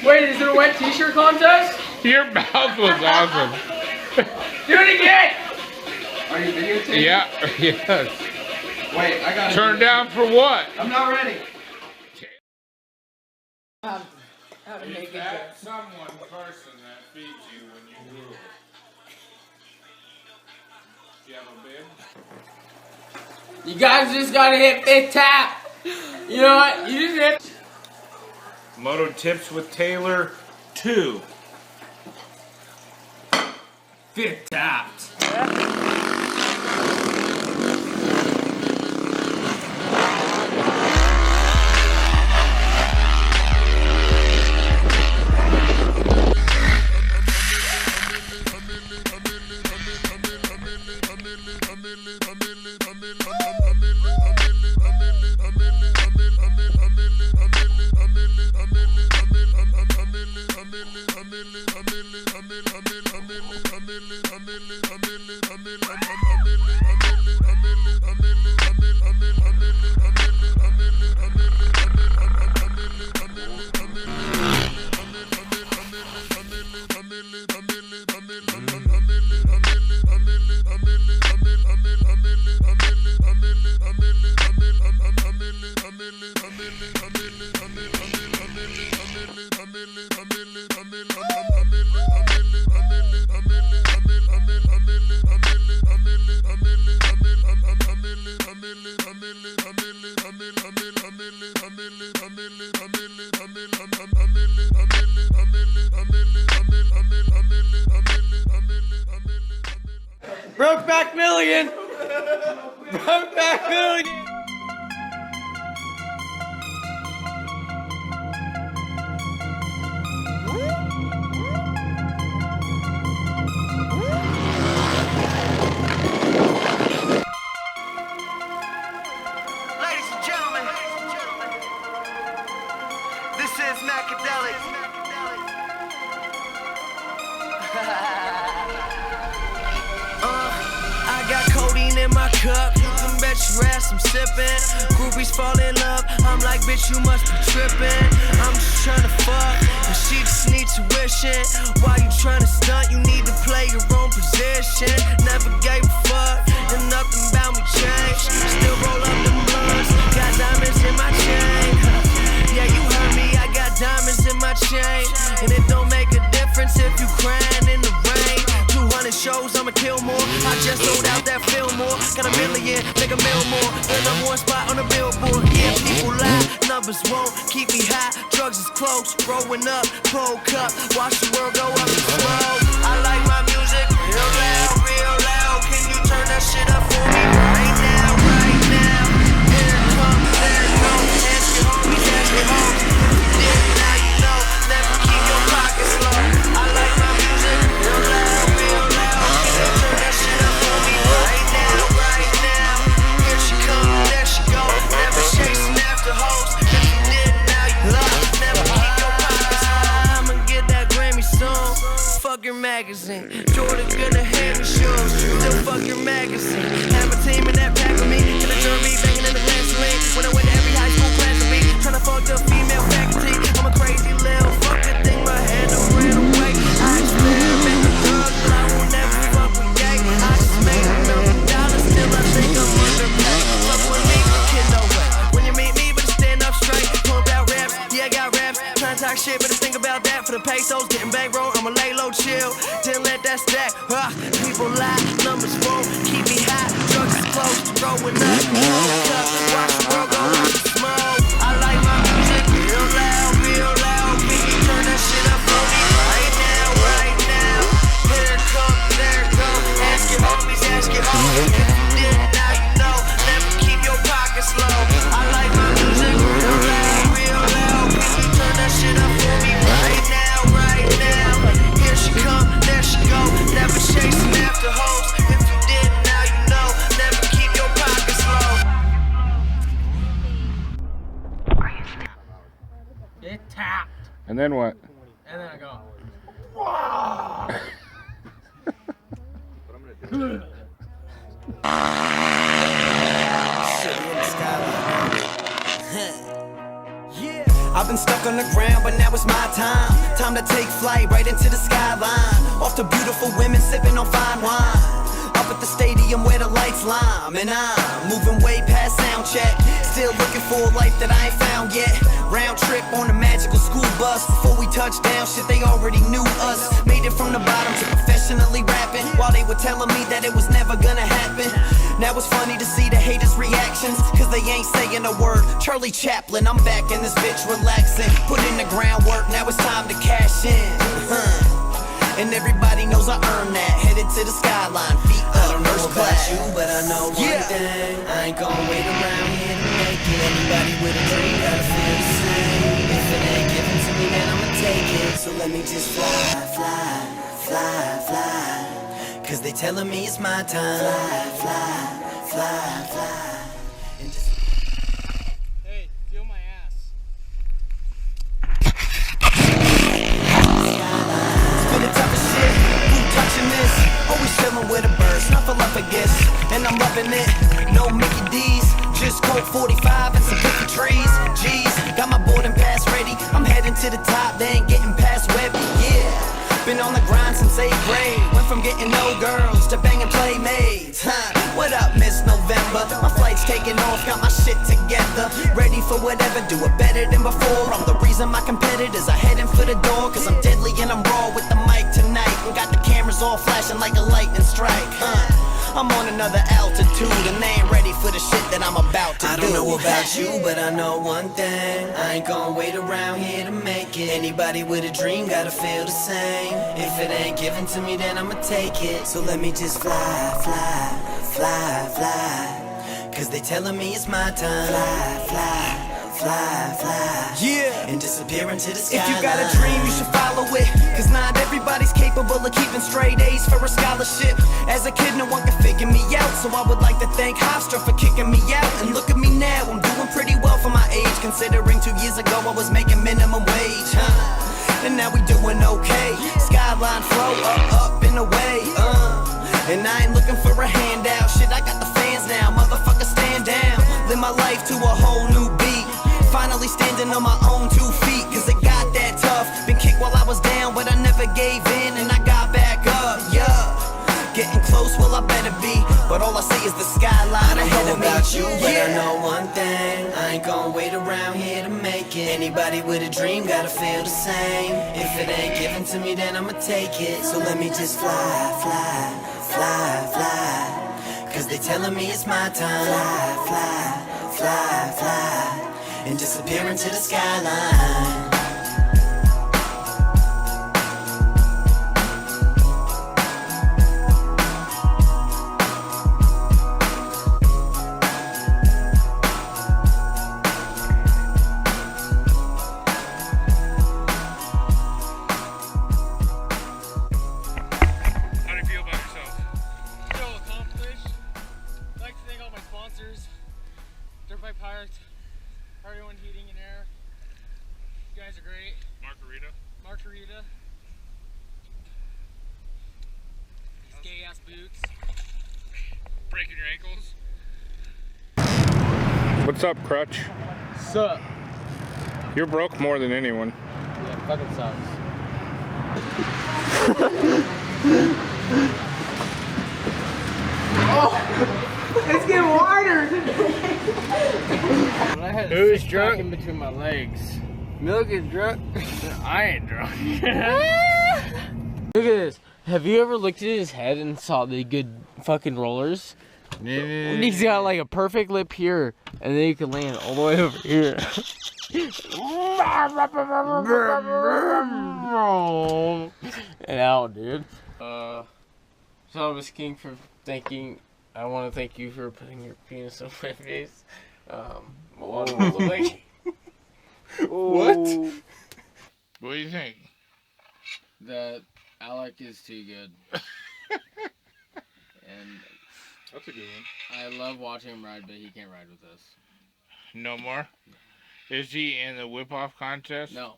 Wait, is it a wet t-shirt contest? Your mouth was awesome. Do it again! Are you videotaping? Yeah, yes. Wait, I gotta... Turn down for what? I'm not ready. Is that someone person that feeds you when you drool? Do you have a bib? You guys just gotta hit fifth tap. You know what? You just hit... Moto Tips with Taylor 2. Fifth tapped. Brokeback Million! Brokeback Million! Ladies and gentlemen, this is Macadelic. I got codeine in my cup. You can bet your ass I'm sipping. Groupies fall in love. I'm like, bitch, you must be tripping. I'm just trying to fuck, but she just need tuition. Why you trying to stunt? You need to play your own position. Never gave a fuck, and nothing about me changed. Still roll up them blunts. Got diamonds in my chain. Yeah, you heard me. I got diamonds in my chain, and it don't make a difference if you crying in the rain. 200 shows, I'ma kill more. I just sold out that Fillmore. Got a million, make a mil more. The number one spot on the billboard. Yeah, people lie, numbers won't keep me high. Drugs is close, growing up, cold cup. Watch the world go up in smoke. I like my music real loud, real loud. Can you turn that shit up for me right now, right now? Here it comes, there it goes. Ask your homies, ask your homies. Yeah, now you know. Never keep your pockets low. I like my music real loud, real loud. Can you turn that shit up for me right now, right now? Here she comes, there she goes. Never chasing after hoes. If you did, now you know. Never keep your pockets low. I'ma get that Grammy soon. Fuck your magazine. Jordan gonna hang your shoes. Still fuck your magazine. Have a team in that pack with me. In the derby, banging in the gasoline. When I went to every high school class with me. Tryna fuck the female faculty. I'm a crazy little fucker. Think my head done ran away. I experiment with drugs, but I won't never fuck with gay. I just made $1 million. Still I think I'm underpaid. Fuck with me, kid, no way. When you meet me, better stand up straight. Pump out raps, yeah, I got raps. Tryna talk shit, better think about that. For the pesos, getting bankroll, I'ma lay low, chill. Didn't let that stack. People lie, numbers won't keep me high. Drugs is close, growing up. Watch the world go up in smoke. I like my music real loud, real loud. Can you turn that shit up for me right now, right now? Here it comes, there it goes. Ask your homies, ask your homies. If you did, now you know. Never keep your pockets low. I like my music real loud, real loud. Can you turn that shit up for me right now, right now? Here she come, there she go. Never chasing after hoes. If you did, now you know. Never keep your pockets low. Get tapped. And then what? And then I go. Yeah, I've been stuck on the ground, but now it's my time. Time to take flight right into the skyline. Off the beautiful women sipping on fine wine. Up at the stadium where the lights lime. And I'm moving way past sound check. Still looking for a life that I ain't found yet. Round trip on a magical school bus. Before we touched down, shit, they already knew us. Made it from the bottom to professionally rapping, while they were telling me that it was never gonna happen. Now it's funny to see the haters' reactions, cause they ain't saying a word. Charlie Chaplin, I'm back in this bitch relaxing. Put in the groundwork, now it's time to cash in. And everybody knows I earned that. Headed to the skyline, feet up, I don't know about you, but I know one thing. I ain't gonna wait around here to make it. Anybody with a dream gotta feel the same. If it ain't given to me, then I'ma take it. So let me just fly, fly, fly, fly. Cause they telling me it's my time. Fly, fly, fly, fly. And just Hey, feel my ass. the toughest shit, who touching this? Always chillin' with a bird, snuffle up a guess. And I'm loving it, no Mickey D's. Just Colt 45 and some cookie trees. Jeez, got my boarding pass ready. I'm heading to the top, they ain't getting past Webby, yeah. Been on the grind since 8th grade. Went from getting no girls to banging playmates. What up, Miss November? My flight's taking off, got my shit together. Ready for whatever, do it better than before. I'm the reason my competitors are heading for the door. Cause I'm deadly and I'm raw with the mic tonight. We got the cameras all flashing like a lightning strike. I'm on another altitude and they ain't ready for the shit that I'm about to do. I don't know about you, but I know one thing. I ain't gonna wait around here to make it. Anybody with a dream gotta feel the same. If it ain't given to me, then I'ma take it. So let me just fly, fly, fly, fly. Cause they telling me it's my time. Fly, fly, fly, fly. Yeah. And disappear into the sky. If you got a dream, you should follow it. Cause not everybody's capable of keeping straight A's for a scholarship. As a kid, no one could figure me out. So I would like to thank Hofstra for kicking me out. And look at me now, I'm doing pretty well for my age. Considering 2 years ago I was making minimum wage, and now we doing okay. Skyline flow up and away, and I ain't looking for a handout. Shit, I got the fans now, motherfucker, stand down. Live my life to a whole new beat. Finally standing on my own 2 feet. Cause it got that tough. Been kicked while I was down, but I never gave in. And I got back up, yeah. Getting close, well I better be. But all I see is the skyline ahead of me. I don't know about you, but I know one thing. I ain't gonna wait around here to make it. Anybody with a dream gotta feel the same. If it ain't given to me, then I'ma take it. So let me just fly, fly, fly, fly. Cause they telling me it's my time. Fly, fly, fly, fly. And disappear into the skyline. How do you feel about yourself? Feel accomplished. I'd like to thank all my sponsors. Dirt Bike Pirates, Party One Heating and Air. You guys are great. Margarita. These gay ass boots. Breaking your ankles? What's up, Crutch? Sup? You're broke more than anyone. Yeah, fucking sucks. Oh, it's getting wider. I had Who's a drunk? in between my legs. Milk is drunk. I ain't drunk. Look at this. Have you ever looked at his head and saw the good fucking rollers? He's got like a perfect lip here, and then you can land all the way over here. And out, dude. So I was king for thanking. I want to thank you for putting your penis on my face. What? What do you think? That Alec is too good. And That's a good one. I love watching him ride, but he can't ride with us. No more? Is he in the whip-off contest? No.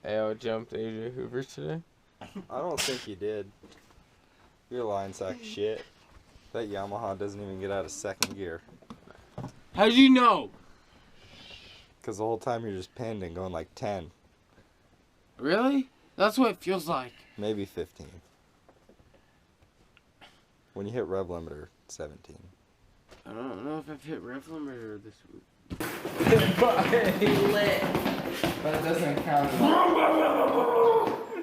I jumped AJ Hoover today. I don't think you did. You're a lying sack of shit. That Yamaha doesn't even get out of second gear. How'd you know? Because the whole time you're just pinned and going like 10, Really? That's what it feels like. maybe 15. When you hit rev limiter, 17. I don't know if I've hit rev limiter this week. But it doesn't count.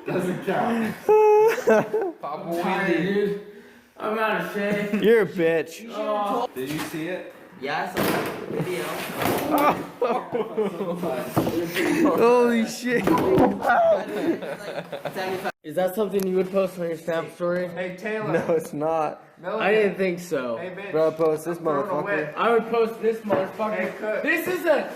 Doesn't count. Papa Windy. Dude, I'm out of shape. You're a bitch. Did you see it? Yeah, I saw the video. Holy shit. Is that something you would post on your Snap story? Hey Taylor. No, it's not. I didn't think so. Hey bitch. Bro, post this I'm throwing a motherfucker. whip. I would post this motherfucker. Hey, cut. This is a